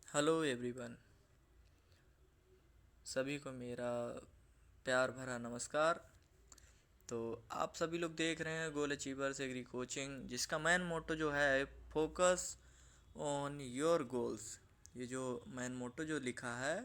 Hello everyone. सभी को मेरा प्यार भरा नमस्कार। तो आप सभी लोग देख रहे हैं गोल अचीवर्स एग्री कोचिंग, जिसका मेन मोटो जो है फोकस ऑन योर गोल्स। ये जो मेन मोटो जो लिखा है,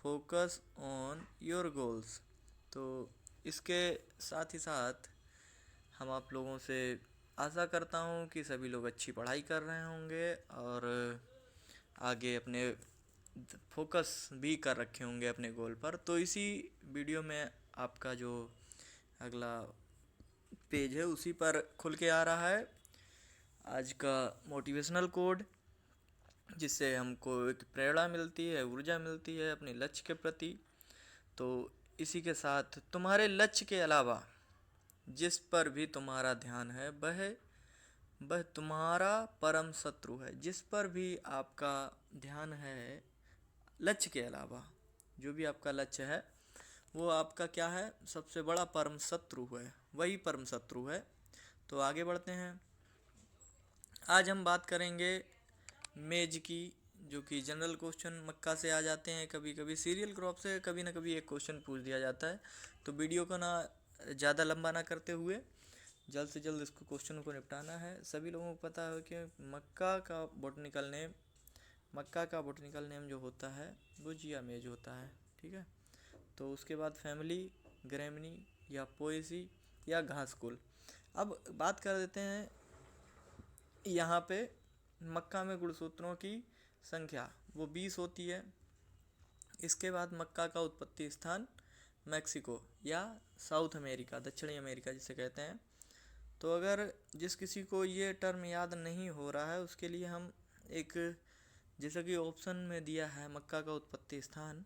फोकस ऑन योर गोल्स। तो इसके साथ ही साथ हम आप लोगों से आशा करता हूँ कि सभी लोग अच्छी पढ़ाई कर रहे होंगे और आगे अपने फोकस भी कर रखे होंगे अपने गोल पर। तो इसी वीडियो में आपका जो अगला पेज है उसी पर खुल के आ रहा है आज का मोटिवेशनल कोड, जिससे हमको एक प्रेरणा मिलती है, ऊर्जा मिलती है अपने लक्ष्य के प्रति। तो इसी के साथ तुम्हारे लक्ष्य के अलावा जिस पर भी तुम्हारा ध्यान है वह तुम्हारा परम शत्रु है। जिस पर भी आपका ध्यान है लक्ष्य के अलावा, जो भी आपका लक्ष्य है वो आपका क्या है, सबसे बड़ा परम शत्रु है, वही परम शत्रु है। तो आगे बढ़ते हैं। आज हम बात करेंगे मेज की, जो कि जनरल क्वेश्चन मक्का से आ जाते हैं, कभी कभी सीरियल क्रॉप से कभी ना कभी एक क्वेश्चन पूछ दिया जाता है। तो वीडियो को ना ज़्यादा लंबा ना करते हुए जल्द से जल्द इसको क्वेश्चन को निपटाना है। सभी लोगों को पता है कि मक्का का बोटनिकल नेम जो होता है वो जिया मेज होता है। ठीक है। तो उसके बाद फैमिली, ग्रेमनी या पोएसी या घासकुल। अब बात कर देते हैं यहाँ पे मक्का में गुणसूत्रों की संख्या वो 20 होती है। इसके बाद मक्का का उत्पत्ति स्थान मैक्सिको या साउथ अमेरिका, दक्षिणी अमेरिका जिसे कहते हैं। तो अगर जिस किसी को ये टर्म याद नहीं हो रहा है उसके लिए हम एक, जैसा कि ऑप्शन में दिया है मक्का का उत्पत्ति स्थान,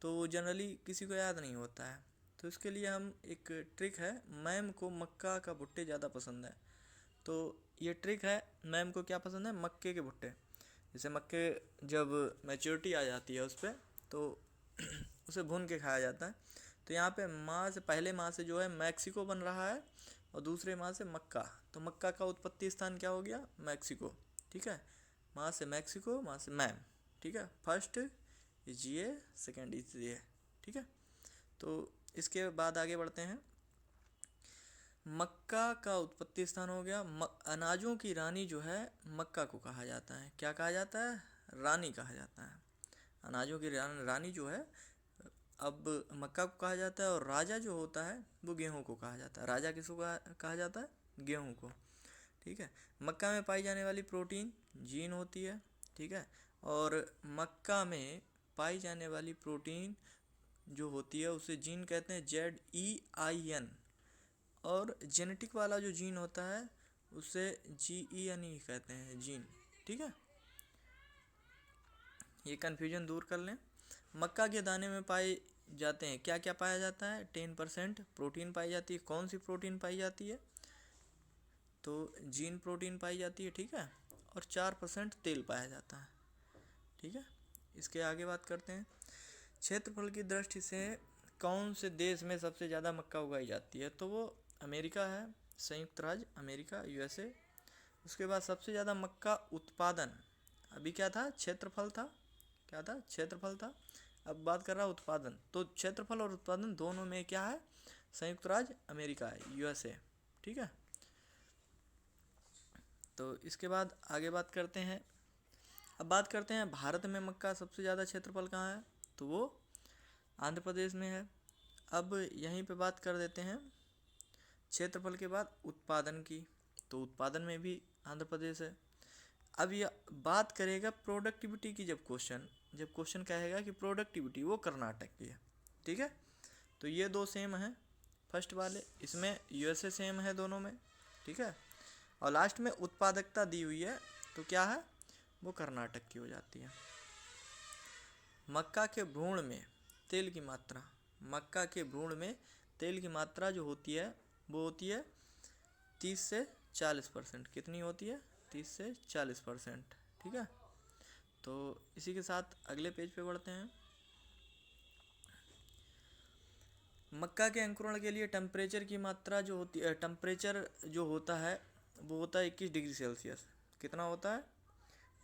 तो वो जनरली किसी को याद नहीं होता है। तो इसके लिए हम एक ट्रिक है, मैम को मक्का का भुट्टे ज़्यादा पसंद है। तो ये ट्रिक है, मैम को क्या पसंद है, मक्के के भुट्टे। जैसे मक्के जब मैच्योरिटी आ जाती है उस पर, तो उसे भून के खाया जाता है। तो यहाँ पे माँ से, पहले माँ से जो है मैक्सिको बन रहा है और दूसरे माँ से मक्का। तो मक्का का उत्पत्ति स्थान क्या हो गया, मैक्सिको। ठीक है। माँ से मैक्सिको, माँ से मैम। ठीक है। फर्स्ट इज ये, सेकेंड इज ये। ठीक है। तो इसके बाद आगे बढ़ते हैं। मक्का का उत्पत्ति स्थान हो गया। अनाजों की रानी जो है मक्का को कहा जाता है, क्या कहा जाता है, रानी कहा जाता है। अनाजों की रानी जो है अब मक्का को कहा जाता है, और राजा जो होता है वो गेहूं को कहा जाता है। राजा किसको कहा जाता है, गेहूं को। ठीक है। मक्का में पाई जाने वाली प्रोटीन जीन होती है। ठीक है। और मक्का में पाई जाने वाली प्रोटीन जो होती है उसे जीन कहते हैं, ZEIN। और जेनेटिक वाला जो जीन होता है उसे GENE कहते हैं, जीन। ठीक है। ये कन्फ्यूजन दूर कर लें। मक्का के दाने में पाए जाते हैं, क्या क्या पाया जाता है, 10% प्रोटीन पाई जाती है। कौन सी प्रोटीन पाई जाती है, तो जीन प्रोटीन पाई जाती है। ठीक है। और 4% तेल पाया जाता है। ठीक है। इसके आगे बात करते हैं। क्षेत्रफल की दृष्टि से कौन से देश में सबसे ज़्यादा मक्का उगाई जाती है, तो वो अमेरिका है, संयुक्त राज्य अमेरिका, USA। उसके बाद सबसे ज़्यादा मक्का उत्पादन, अभी क्या था, क्षेत्रफल था, क्या था, क्षेत्रफल था। अब बात कर रहा है उत्पादन। तो क्षेत्रफल और उत्पादन दोनों में क्या है, संयुक्त राज्य अमेरिका है, USA। ठीक है। तो इसके बाद आगे बात करते हैं। अब बात करते हैं भारत में मक्का सबसे ज़्यादा क्षेत्रफल कहाँ है, तो वो आंध्र प्रदेश में है। अब यहीं पे बात कर देते हैं क्षेत्रफल के बाद उत्पादन की, तो उत्पादन में भी आंध्र प्रदेश है। अब यह बात करेगा प्रोडक्टिविटी की, जब क्वेश्चन कहेगा कि प्रोडक्टिविटी, वो कर्नाटक की है। ठीक है। तो ये दो सेम हैं फर्स्ट वाले, इसमें USA सेम है दोनों में। ठीक है। और लास्ट में उत्पादकता दी हुई है, तो क्या है, वो कर्नाटक की हो जाती है। मक्का के भ्रूण में तेल की मात्रा, मक्का के भ्रूण में तेल की मात्रा जो होती है वो होती है 30 से 40%। कितनी होती है, 30 से 40%। ठीक है। तो इसी के साथ अगले पेज पे बढ़ते हैं। मक्का के अंकुरण के लिए टेम्परेचर की मात्रा जो होती है, टेम्परेचर जो होता है वो होता है 21 डिग्री सेल्सियस। कितना होता है,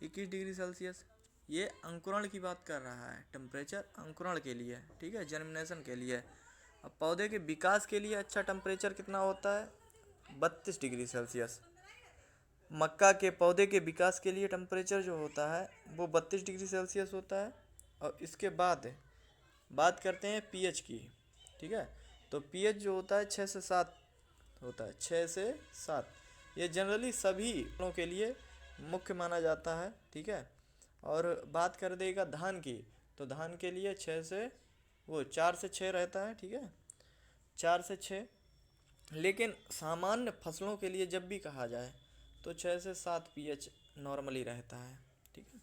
21 डिग्री सेल्सियस। ये अंकुरण की बात कर रहा है, टेम्परेचर अंकुरण के लिए, ठीक है, जर्मिनेशन के लिए। अब पौधे के विकास के लिए अच्छा टेम्परेचर कितना होता है, 32 डिग्री सेल्सियस। मक्का के पौधे के विकास के लिए टेम्परेचर जो होता है वो 32 डिग्री सेल्सियस होता है। और इसके बाद बात करते हैं पीएच की, ठीक है। तो पीएच जो होता है 6 से 7 होता है, 6 से 7। ये जनरली सभी फलों के लिए मुख्य माना जाता है, ठीक है। और बात कर देगा धान की, तो धान के लिए 4 से 6 रहता है, ठीक है, 4 से 6। लेकिन सामान्य फसलों के लिए जब भी कहा जाए तो 6 से 7 पीएच नॉर्मली रहता है, ठीक है।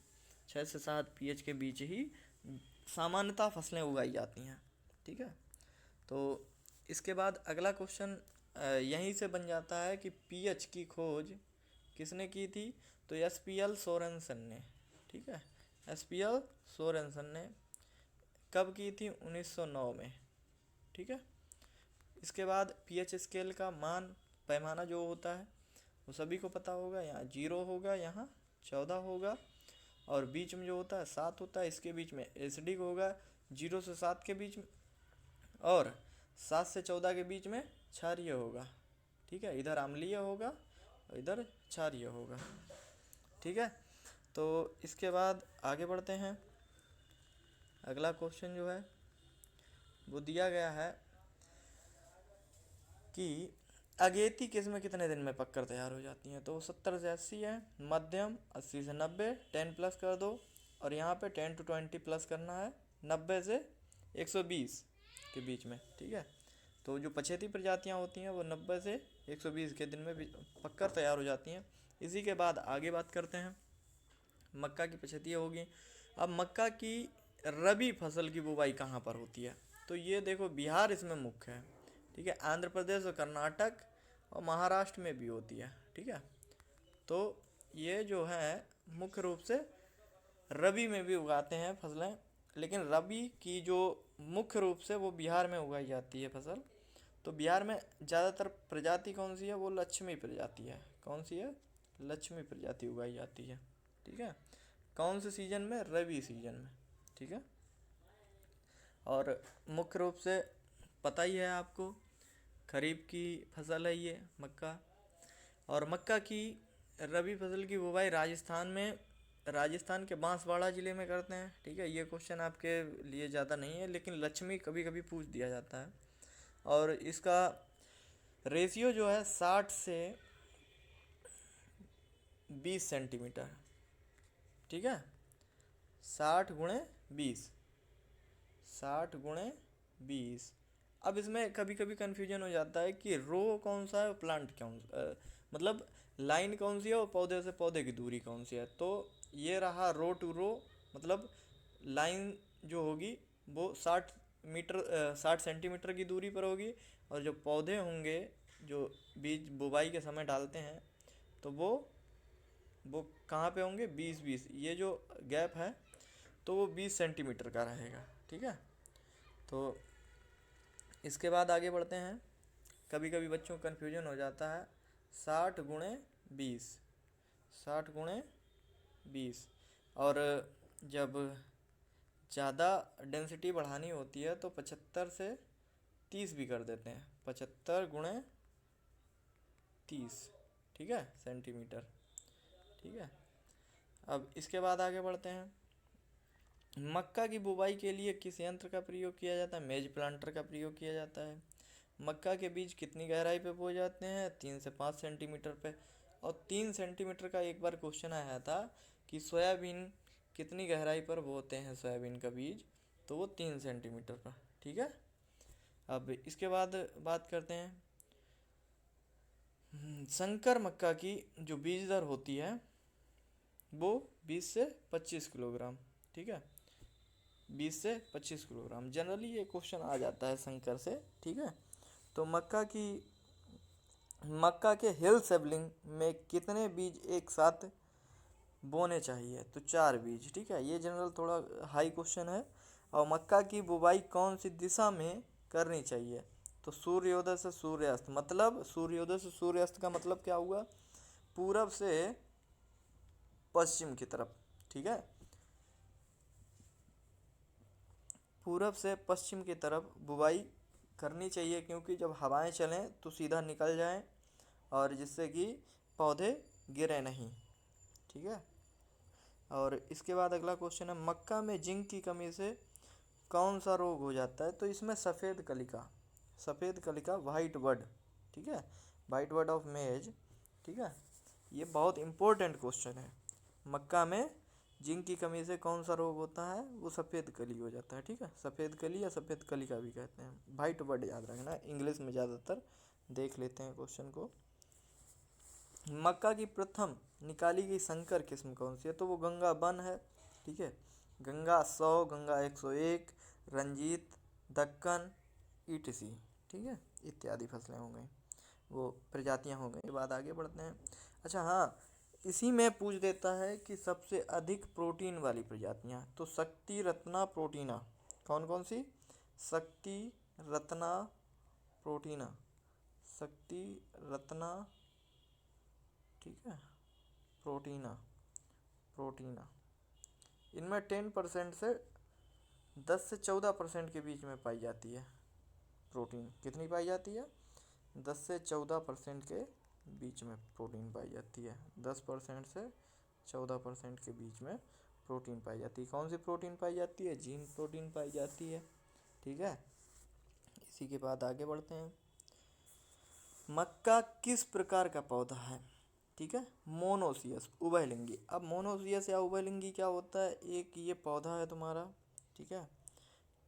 6 से 7 पीएच के बीच ही सामान्यतः फसलें उगाई जाती हैं, ठीक है। तो इसके बाद अगला क्वेश्चन यहीं से बन जाता है कि पीएच की खोज किसने की थी, तो एसपीएल सोरेनसन ने, ठीक है। एसपीएल सोरेनसन ने कब की थी, 1909 में, ठीक है। इसके बाद पीएच स्केल का मान पैमाना जो होता है वो सभी को पता होगा, यहाँ 0 होगा, यहाँ 14 होगा, और बीच में जो होता है 7 होता है, इसके बीच में एसिडिक होगा 0 से 7 के बीच में, और 7 से 14 के बीच में क्षारीय होगा, ठीक है। इधर अम्लीय होगा और इधर क्षारीय होगा, ठीक है। तो इसके बाद आगे बढ़ते हैं। अगला क्वेश्चन जो है वो दिया गया है कि अगेती किस्में कितने दिन में पककर तैयार हो जाती हैं, तो 70 से 80 है, मध्यम 80 से 90, 10 प्लस कर दो, और यहाँ पे 10 to 20 प्लस करना है, 90 से 120 के बीच में, ठीक है। तो जो पछेती प्रजातियाँ होती हैं वो 90 से 120 के दिन में पककर तैयार हो जाती हैं। इसी के बाद आगे बात करते हैं, मक्का की पछेतियाँ होगी। अब मक्का की रबी फसल की बुवाई कहाँ पर होती है, तो ये देखो बिहार इसमें मुख्य है, ठीक है। आंध्र प्रदेश और कर्नाटक और महाराष्ट्र में भी होती है, ठीक है। तो ये जो है मुख्य रूप से रबी में भी उगाते हैं फसलें, लेकिन रबी की जो मुख्य रूप से वो बिहार में उगाई जाती है फसल। तो बिहार में ज़्यादातर प्रजाति कौन सी है, वो लक्ष्मी प्रजाति है। कौन सी है, लक्ष्मी प्रजाति उगाई जाती है, ठीक है। कौन से सीजन में, रबी सीजन में, ठीक है। और मुख्य रूप से पता ही है आपको, खरीफ की फसल है ये मक्का। और मक्का की रबी फसल की बुवाई राजस्थान के बांसवाड़ा ज़िले में करते हैं, ठीक है। ये क्वेश्चन आपके लिए ज़्यादा नहीं है, लेकिन लक्ष्मी कभी कभी पूछ दिया जाता है। और इसका रेशियो जो है 60 से 20 सेंटीमीटर, ठीक है। 60 × 20, 60 × 20। अब इसमें कभी कभी कन्फ्यूजन हो जाता है कि रो कौन सा है और प्लांट कौन मतलब लाइन कौन सी है और पौधे से पौधे की दूरी कौन सी है। तो ये रहा रो टू रो, मतलब लाइन जो होगी वो 60 सेंटीमीटर की दूरी पर होगी, और जो पौधे होंगे जो बीज बुवाई के समय डालते हैं तो वो कहाँ पे होंगे, 20-20, ये जो गैप है तो वो 20 सेंटीमीटर का रहेगा, ठीक है। तो इसके बाद आगे बढ़ते हैं। कभी कभी बच्चों को कन्फ्यूजन हो जाता है, 60 × 20, 60 × 20, और जब ज़्यादा डेंसिटी बढ़ानी होती है तो 75 से 30 भी कर देते हैं, 75 × 30, ठीक है, सेंटीमीटर, ठीक है। अब इसके बाद आगे बढ़ते हैं। मक्का की बुवाई के लिए किस यंत्र का प्रयोग किया जाता है, मेज प्लांटर का प्रयोग किया जाता है। मक्का के बीज कितनी गहराई पे बोए जाते हैं, 3 से 5 सेंटीमीटर पे। और 3 सेंटीमीटर का एक बार क्वेश्चन आया था कि सोयाबीन कितनी गहराई पर बोते हैं सोयाबीन का बीज, तो वो 3 सेंटीमीटर पर, ठीक है। अब इसके बाद बात करते हैं संकर मक्का की जो बीज दर होती है वो 20 से 25 किलोग्राम, ठीक है, 20 से 25 किलोग्राम। जनरली ये क्वेश्चन आ जाता है संकर से, ठीक है। तो मक्का के हिल सेबलिंग में कितने बीज एक साथ बोने चाहिए, तो 4 बीज, ठीक है। ये जनरल थोड़ा हाई क्वेश्चन है। और मक्का की बुवाई कौन सी दिशा में करनी चाहिए, तो सूर्योदय से सूर्यास्त, मतलब सूर्योदय से सूर्यास्त का मतलब क्या हुआ, पूरब से पश्चिम की तरफ, ठीक है। पूरब से पश्चिम की तरफ बुवाई करनी चाहिए, क्योंकि जब हवाएं चलें तो सीधा निकल जाएं और जिससे कि पौधे गिरे नहीं। ठीक है। और इसके बाद अगला क्वेश्चन है, मक्का में जिंक की कमी से कौन सा रोग हो जाता है? तो इसमें सफ़ेद कलिका वाइट बड, ठीक है, वाइट बड ऑफ मेज। ठीक है, ये बहुत इंपॉर्टेंट क्वेश्चन है। मक्का में जिंक की कमी से कौन सा रोग होता है? वो सफ़ेद कली हो जाता है। ठीक है, सफ़ेद कली या सफ़ेद कलिका भी कहते हैं। वाइट बड याद रखना, इंग्लिश में ज़्यादातर देख लेते हैं क्वेश्चन को। मक्का की प्रथम निकाली गई संकर किस्म कौन सी है? तो वो गंगा वन है। ठीक है, गंगा 100, गंगा 101, रंजीत, दक्कन, ईटीसी। ठीक है, इत्यादि फसलें हो गई, वो प्रजातियां हो गई। के बाद आगे बढ़ते हैं। अच्छा हाँ, इसी में पूछ देता है कि सबसे अधिक प्रोटीन वाली प्रजातियां, तो शक्ति रत्ना प्रोटीना कौन कौन सी? शक्ति रत्ना प्रोटीना, शक्ति रत्ना, ठीक है, प्रोटीना, प्रोटीना। इनमें 10% से 10 से 14% के बीच में पाई जाती है प्रोटीन। कितनी पाई जाती है? 10 से 14% के बीच में प्रोटीन पाई जाती है। 10% से 14% के बीच में प्रोटीन पाई जाती है। कौन सी प्रोटीन पाई जाती है? जीन प्रोटीन पाई जाती है। ठीक है, इसी के बाद आगे बढ़ते हैं। मक्का किस प्रकार का पौधा है? ठीक है, मोनोसियस, उभयलिंगी। अब मोनोसियस या उभयलिंगी क्या होता है? एक ये पौधा है तुम्हारा, ठीक है,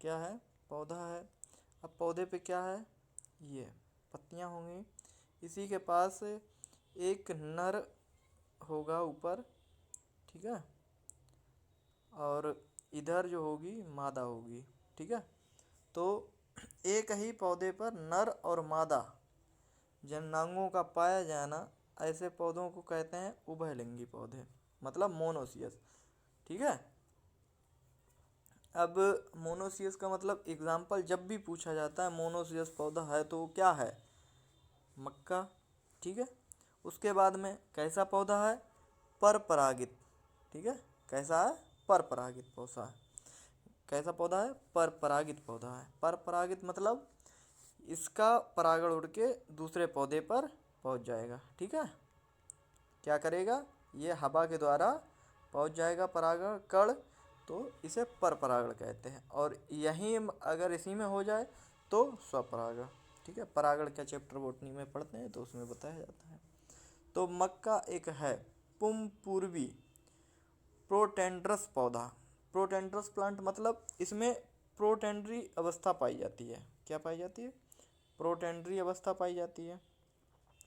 क्या है? पौधा है। अब पौधे पे क्या है? ये पत्तियां होंगी। इसी के पास एक नर होगा ऊपर, ठीक है, और इधर जो होगी मादा होगी। ठीक है, तो एक ही पौधे पर नर और मादा जननांगों का पाया जाना, ऐसे पौधों को कहते हैं उभयलिंगी पौधे, मतलब मोनोसियस। ठीक है, अब मोनोसियस का मतलब एग्जाम्पल जब भी पूछा जाता है मोनोसियस पौधा है तो वो क्या है? मक्का। ठीक है, उसके बाद में कैसा पौधा है? परपरागित। ठीक है, कैसा है? परपरागित पौधा है। कैसा पौधा है? परपरागित पौधा है। परपरागित मतलब इसका परागण उड़ के दूसरे पौधे पर पहुंच जाएगा। ठीक है, क्या करेगा? ये हवा के द्वारा पहुंच जाएगा परागण कण, तो इसे परपरागण कहते हैं। और यहीं अगर इसी में हो जाए तो स्वपरागण। ठीक है, परागण का चैप्टर बोटनी में पढ़ते हैं तो उसमें बताया जाता है। तो मक्का एक है पुंपूर्वी प्रोटेंड्रस पौधा। प्रोटेंड्रस प्लांट मतलब इसमें प्रोटेंड्री अवस्था पाई जाती है। क्या पाई जाती है? प्रोटेंड्री अवस्था पाई जाती है,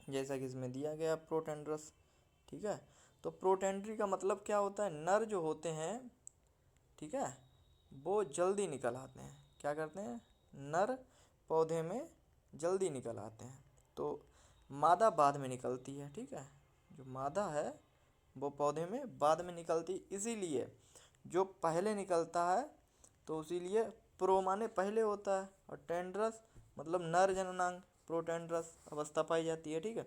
जैसा कि इसमें दिया गया प्रोटेंड्रस। ठीक है, तो प्रोटेंड्री का मतलब क्या होता है? नर जो होते हैं, ठीक है, वो जल्दी निकल आते हैं। क्या करते हैं? नर पौधे में जल्दी निकल आते हैं, तो मादा बाद में निकलती है। ठीक है, जो मादा है वो पौधे में बाद में निकलती, इसीलिए जो पहले निकलता है तो इसीलिए प्रो माने पहले होता है, और टेंड्रस मतलब नर जननांग, प्रोटेंड्रस अवस्था पाई जाती है। ठीक है,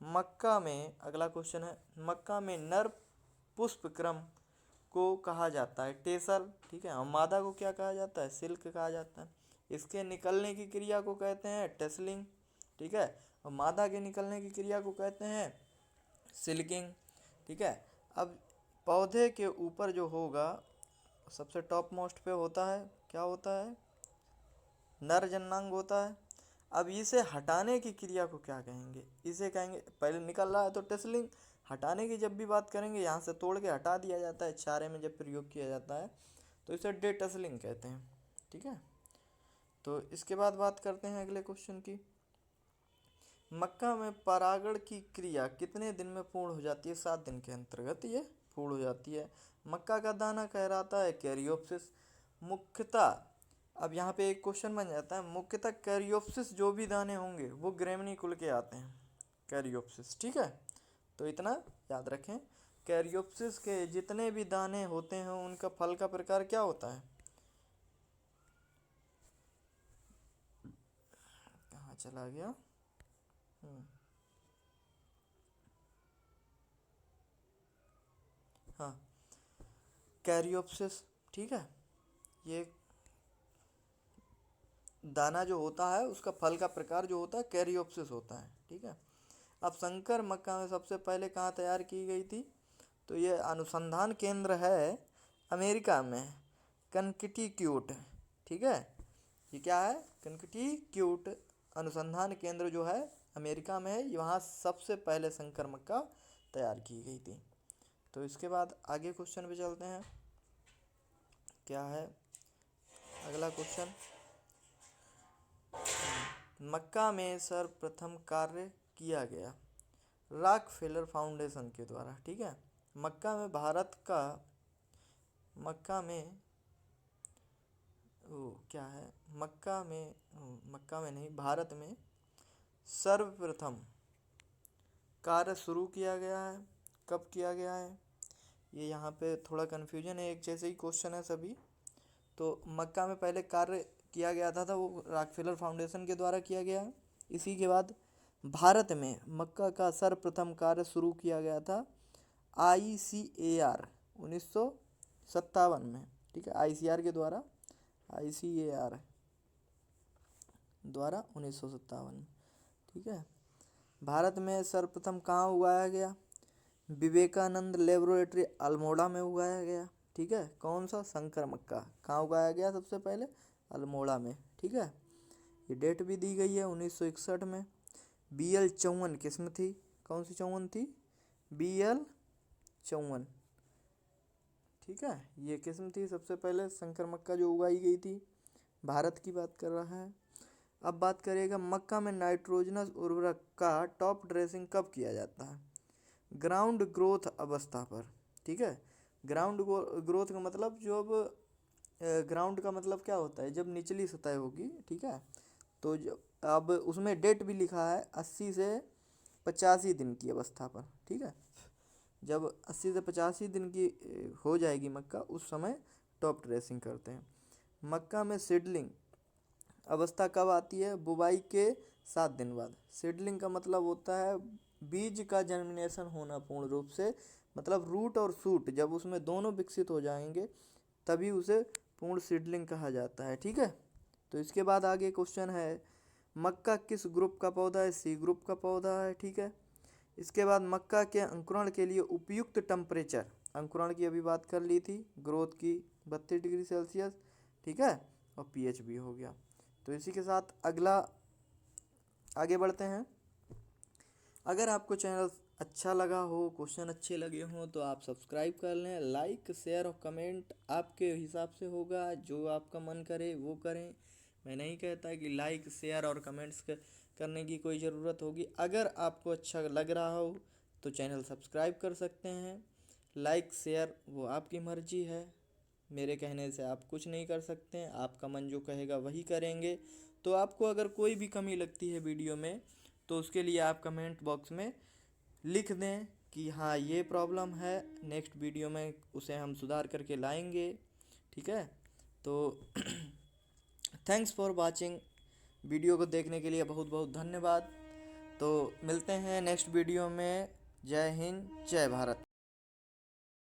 मक्का में अगला क्वेश्चन है, मक्का में नर पुष्प क्रम को कहा जाता है टेसल। ठीक है, और मादा को क्या कहा जाता है? सिल्क कहा जाता है। इसके निकलने की क्रिया को कहते हैं टेसलिंग। ठीक है, और मादा के निकलने की क्रिया को कहते हैं सिल्किंग। ठीक है, अब पौधे के ऊपर जो होगा सबसे टॉप मोस्ट पे होता है, क्या होता है? नर जननांग होता है। अब इसे हटाने की क्रिया को क्या कहेंगे? इसे कहेंगे, पहले निकल रहा है तो टेसलिंग, हटाने की जब भी बात करेंगे यहाँ से तोड़ के हटा दिया जाता है, चारे में जब प्रयोग किया जाता है तो इसे डेटसलिंग कहते हैं। ठीक है, तो इसके बाद बात करते हैं अगले क्वेश्चन की। मक्का में परागण की क्रिया कितने दिन में पूर्ण हो जाती है? 7 दिन के अंतर्गत ये पूर्ण हो जाती है। मक्का का दाना कहलाता है कैरियोप्सिस। मुख्यतः, अब यहाँ पे एक क्वेश्चन बन जाता है, मुख्यतः कैरियोप्सिस जो भी दाने होंगे वो ग्रेमनी कुल के आते हैं, कैरियोप्सिस। ठीक है, तो इतना याद रखें, कैरियोप्सिस के जितने भी दाने होते हैं उनका फल का प्रकार क्या होता है? कहाँ चला गया? हाँ, कैरियोप्सिस। ठीक है, ये दाना जो होता है उसका फल का प्रकार जो होता है कैरियोप्सिस होता है। ठीक है। अब संकर मक्का में सबसे पहले कहाँ तैयार की गई थी? तो ये अनुसंधान केंद्र है अमेरिका में, कनकटिक्यूट। ठीक है, ये क्या है? कनकटिक्यूट अनुसंधान केंद्र जो है अमेरिका में है, वहाँ सबसे पहले संकर मक्का तैयार की गई थी। तो इसके बाद आगे क्वेश्चन पे चलते हैं। क्या है अगला क्वेश्चन? मक्का में सर्वप्रथम कार्य किया गया रॉकफेलर फाउंडेशन के द्वारा। ठीक है। मक्का में भारत का मक्का में क्या है? मक्का में नहीं, भारत में सर्वप्रथम कार्य शुरू किया गया है। कब किया गया है? ये यहाँ पे थोड़ा कन्फ्यूजन है, एक जैसे ही क्वेश्चन है सभी। तो मक्का में पहले कार्य किया गया था वो रॉकफेलर फाउंडेशन के द्वारा किया गया है। इसी के बाद भारत में मक्का का सर्वप्रथम कार्य शुरू किया गया था ICAR 1957 में। ठीक है, ICAR के द्वारा, ICAR द्वारा 1957 में। ठीक है। भारत में सर्वप्रथम कहाँ उगाया गया? विवेकानंद लेबोरेटरी अल्मोड़ा में उगाया गया। ठीक है। कौन सा? संकर मक्का। कहाँ उगाया गया सबसे पहले? अल्मोड़ा में। ठीक है। ये डेट भी दी गई है 1961 में। BL 54 किस्म थी। कौन सी 54 थी? BL 54। ठीक है, ये किस्म थी सबसे पहले संकर मक्का जो उगाई गई थी। भारत की बात कर रहा है। अब बात करेगा मक्का में नाइट्रोजनस उर्वरक का टॉप ड्रेसिंग कब किया जाता है? ग्राउंड ग्रोथ अवस्था पर। ठीक है। ग्राउंड ग्रोथ का मतलब जब ग्राउंड का मतलब क्या होता है? जब निचली सतह होगी। ठीक है। तो जब अब उसमें डेट भी लिखा है 80 से 85 दिन की अवस्था पर। ठीक है। जब 80 से 85 दिन की हो जाएगी मक्का, उस समय टॉप ड्रेसिंग करते हैं। मक्का में सीडलिंग अवस्था कब आती है? बुवाई के 7 दिन बाद। सीडलिंग का मतलब होता है बीज का जर्मिनेशन होना पूर्ण रूप से, मतलब रूट और शूट जब उसमें दोनों विकसित हो जाएंगे तभी उसे पूर्ण सीडलिंग कहा जाता है। ठीक है। तो इसके बाद आगे क्वेश्चन है, मक्का किस ग्रुप का पौधा है? C ग्रुप का पौधा है। ठीक है। इसके बाद मक्का के अंकुरण के लिए उपयुक्त टेम्परेचर, अंकुरण की अभी बात कर ली थी, ग्रोथ की 32 डिग्री सेल्सियस। ठीक है, और pH भी हो गया। तो इसी के साथ अगला आगे बढ़ते हैं। अगर आपको चैनल अच्छा लगा हो, क्वेश्चन अच्छे लगे हों, तो आप सब्सक्राइब कर लें। लाइक शेयर और कमेंट आपके हिसाब से होगा, जो आपका मन करे वो करें। मैं नहीं कहता कि लाइक शेयर और कमेंट्स करने की कोई ज़रूरत होगी। अगर आपको अच्छा लग रहा हो तो चैनल सब्सक्राइब कर सकते हैं। लाइक शेयर वो आपकी मर्जी है, मेरे कहने से आप कुछ नहीं कर सकते हैं। आपका मन जो कहेगा वही करेंगे। तो आपको अगर कोई भी कमी लगती है वीडियो में तो उसके लिए आप कमेंट बॉक्स में लिख दें कि हाँ ये प्रॉब्लम है, नेक्स्ट वीडियो में उसे हम सुधार करके लाएंगे। ठीक है। तो थैंक्स फॉर वाचिंग। वीडियो को देखने के लिए बहुत बहुत धन्यवाद। तो मिलते हैं नेक्स्ट वीडियो में। जय हिंद, जय भारत।